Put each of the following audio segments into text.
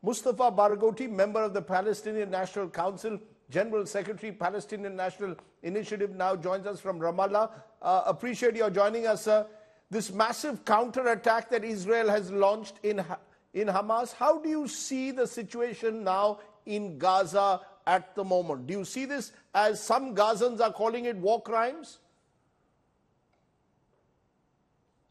Mustafa Barghouti, member of the Palestinian National Council, General Secretary, Palestinian National Initiative, now joins us from Ramallah. Appreciate your joining us, sir. This massive counterattack that Israel has launched in Hamas, how do you see the situation now in Gaza at the moment? Do you see this as some Gazans are calling it war crimes?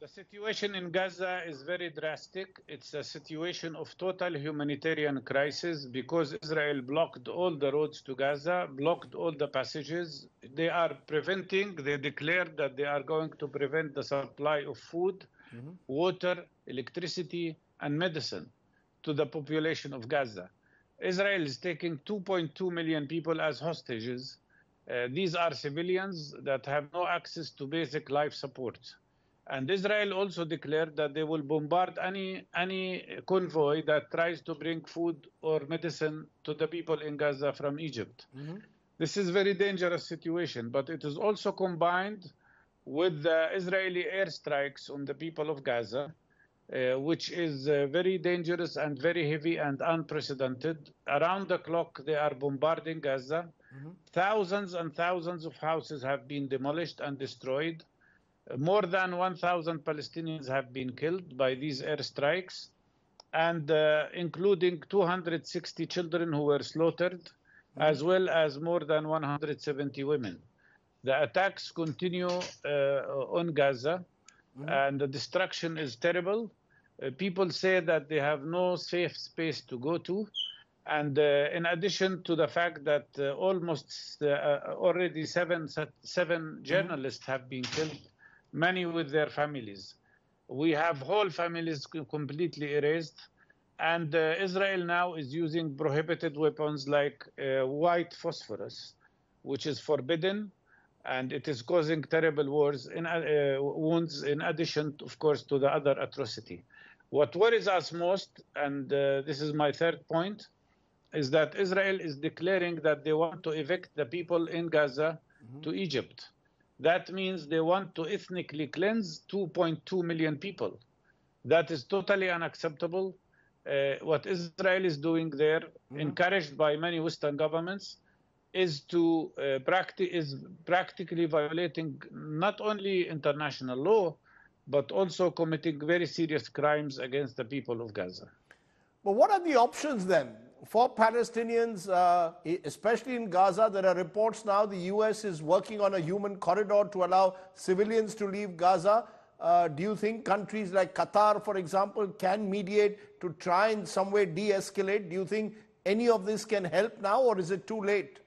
The situation in Gaza is very drastic. It's a situation of total humanitarian crisis because Israel blocked all the roads to Gaza, blocked all the passages. They declared that they are going to prevent the supply of food, water, electricity, and medicine to the population of Gaza. Israel is taking 2.2 million people as hostages. These are civilians that have no access to basic life support. And Israel also declared that they will bombard any convoy that tries to bring food or medicine to the people in Gaza from Egypt. This is a very dangerous situation, but it is also combined with the Israeli airstrikes on the people of Gaza, which is very dangerous and very heavy and unprecedented. Around the clock, they are bombarding Gaza. Thousands and thousands of houses have been demolished and destroyed. More than 1,000 Palestinians have been killed by these airstrikes, and including 260 children who were slaughtered, as well as more than 170 women. The attacks continue on Gaza, and the destruction is terrible. People say that they have no safe space to go to. And in addition to the fact that already seven journalists have been killed, many with their families. We have whole families completely erased. And Israel now is using prohibited weapons like white phosphorus, which is forbidden, and it is causing terrible wounds in addition, of course, to the other atrocity. What worries us most, and this is my third point, is that Israel is declaring that they want to evict the people in Gaza to Egypt. That means they want to ethnically cleanse 2.2 million people. That is totally unacceptable. What Israel is doing there, encouraged by many Western governments, is practically violating not only international law, but also committing very serious crimes against the people of Gaza. But what are the options then for Palestinians, especially in Gaza? There are reports now the U.S. is working on a human corridor to allow civilians to leave Gaza. Do you think countries like Qatar, for example, can mediate to try in some way de-escalate? Do you think any of this can help now, or is it too late?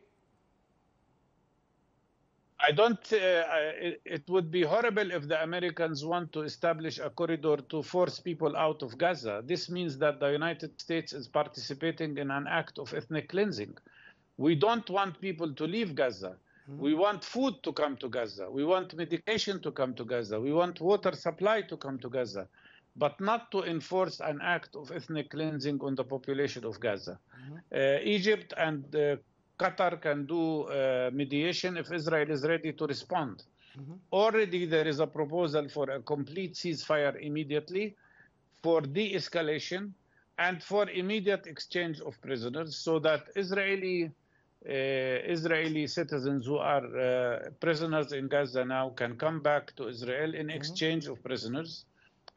I don't. It would be horrible if the Americans want to establish a corridor to force people out of Gaza. This means that the United States is participating in an act of ethnic cleansing. We don't want people to leave Gaza. We want food to come to Gaza. We want medication to come to Gaza. We want water supply to come to Gaza, but not to enforce an act of ethnic cleansing on the population of Gaza. Egypt and Qatar can do mediation if Israel is ready to respond. Already there is a proposal for a complete ceasefire immediately, for de-escalation, and for immediate exchange of prisoners, so that Israeli citizens who are prisoners in Gaza now can come back to Israel in exchange of prisoners,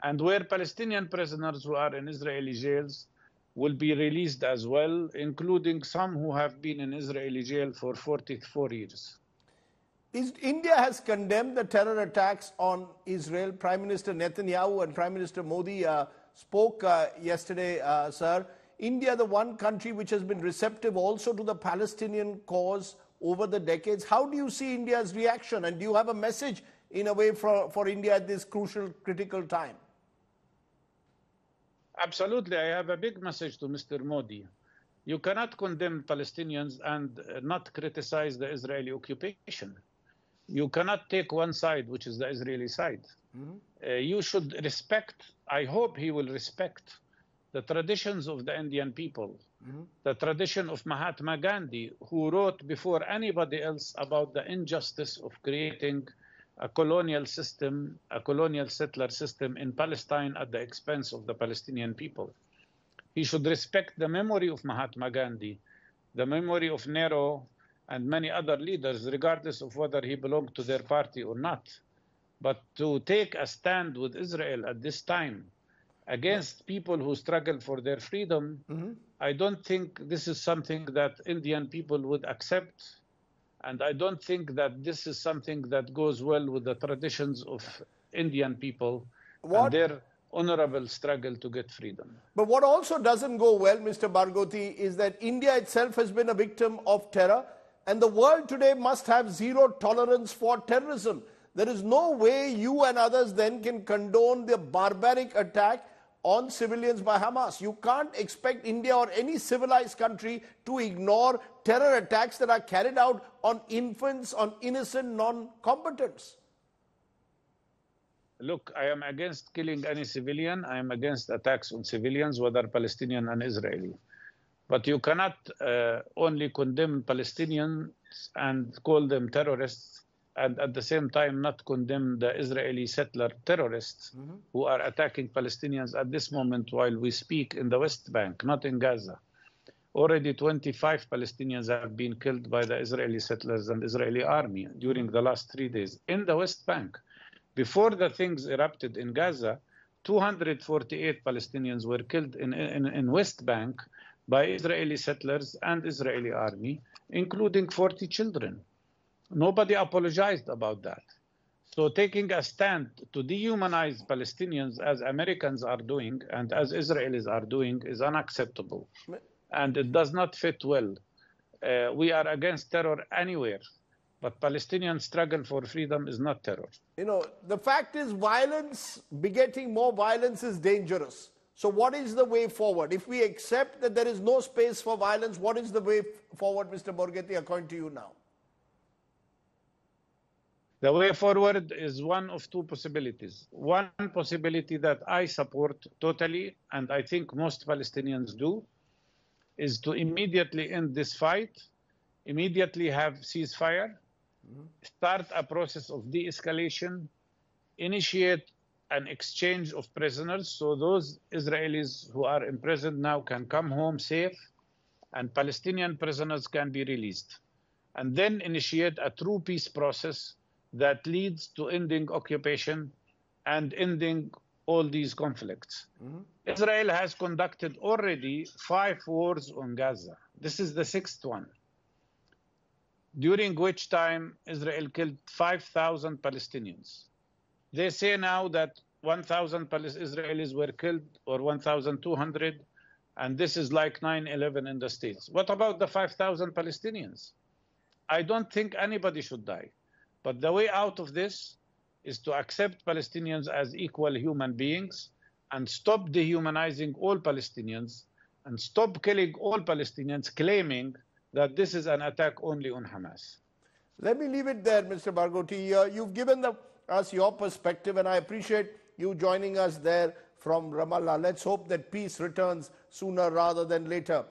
and where Palestinian prisoners who are in Israeli jails will be released as well, including some who have been in Israeli jail for 44 years. India has condemned the terror attacks on Israel. Prime Minister Netanyahu and Prime Minister Modi spoke yesterday, sir. India, the one country which has been receptive also to the Palestinian cause over the decades. How do you see India's reaction? And do you have a message in a way for India at this crucial, critical time? Absolutely. I have a big message to Mr. Modi. You cannot condemn Palestinians and not criticize the Israeli occupation. You cannot take one side, which is the Israeli side. You should respect, I hope he will respect, the traditions of the Indian people, the tradition of Mahatma Gandhi, who wrote before anybody else about the injustice of creating a colonial system, a colonial settler system in Palestine at the expense of the Palestinian people. He should respect the memory of Mahatma Gandhi, the memory of Nehru, and many other leaders, regardless of whether he belonged to their party or not. But to take a stand with Israel at this time against people who struggle for their freedom, I don't think this is something that Indian people would accept. And I don't think that this is something that goes well with the traditions of Indian people and their honorable struggle to get freedom. But what also doesn't go well, Mr. Barghouti, is that India itself has been a victim of terror, and the world today must have zero tolerance for terrorism. There is no way you and others then can condone the barbaric attack on civilians by Hamas. You can't expect India or any civilized country to ignore terror attacks that are carried out on infants, on innocent non-combatants. Look, I am against killing any civilian. I am against attacks on civilians, whether Palestinian and Israeli. But you cannot only condemn Palestinians and call them terrorists, and at the same time not condemn the Israeli settler terrorists who are attacking Palestinians at this moment while we speak in the West Bank, not in Gaza. Already 25 Palestinians have been killed by the Israeli settlers and Israeli army during the last 3 days in the West Bank. Before the things erupted in Gaza, 248 Palestinians were killed in West Bank by Israeli settlers and Israeli army, including 40 children. Nobody apologized about that. So taking a stand to dehumanize Palestinians as Americans are doing and as Israelis are doing is unacceptable. And it does not fit well. We are against terror anywhere. But Palestinian struggle for freedom is not terror. You know, the fact is violence, begetting more violence is dangerous. So what is the way forward? If we accept that there is no space for violence, what is the way forward, Mr. Barghouti, according to you now? The way forward is one of two possibilities. One possibility that I support totally, and I think most Palestinians do, is to immediately end this fight, immediately have ceasefire, start a process of de-escalation, initiate an exchange of prisoners so those Israelis who are imprisoned now can come home safe and Palestinian prisoners can be released. And then initiate a true peace process that leads to ending occupation and ending all these conflicts. Israel has conducted already 5 wars on Gaza. This is the 6th one, during which time Israel killed 5,000 Palestinians. They say now that 1,000 Israelis were killed, or 1,200, and this is like 9/11 in the States. What about the 5,000 Palestinians? I don't think anybody should die. But the way out of this is to accept Palestinians as equal human beings and stop dehumanizing all Palestinians and stop killing all Palestinians, claiming that this is an attack only on Hamas. Let me leave it there, Mr. Barghouti. You've given us your perspective, and I appreciate you joining us there from Ramallah. Let's hope that peace returns sooner rather than later.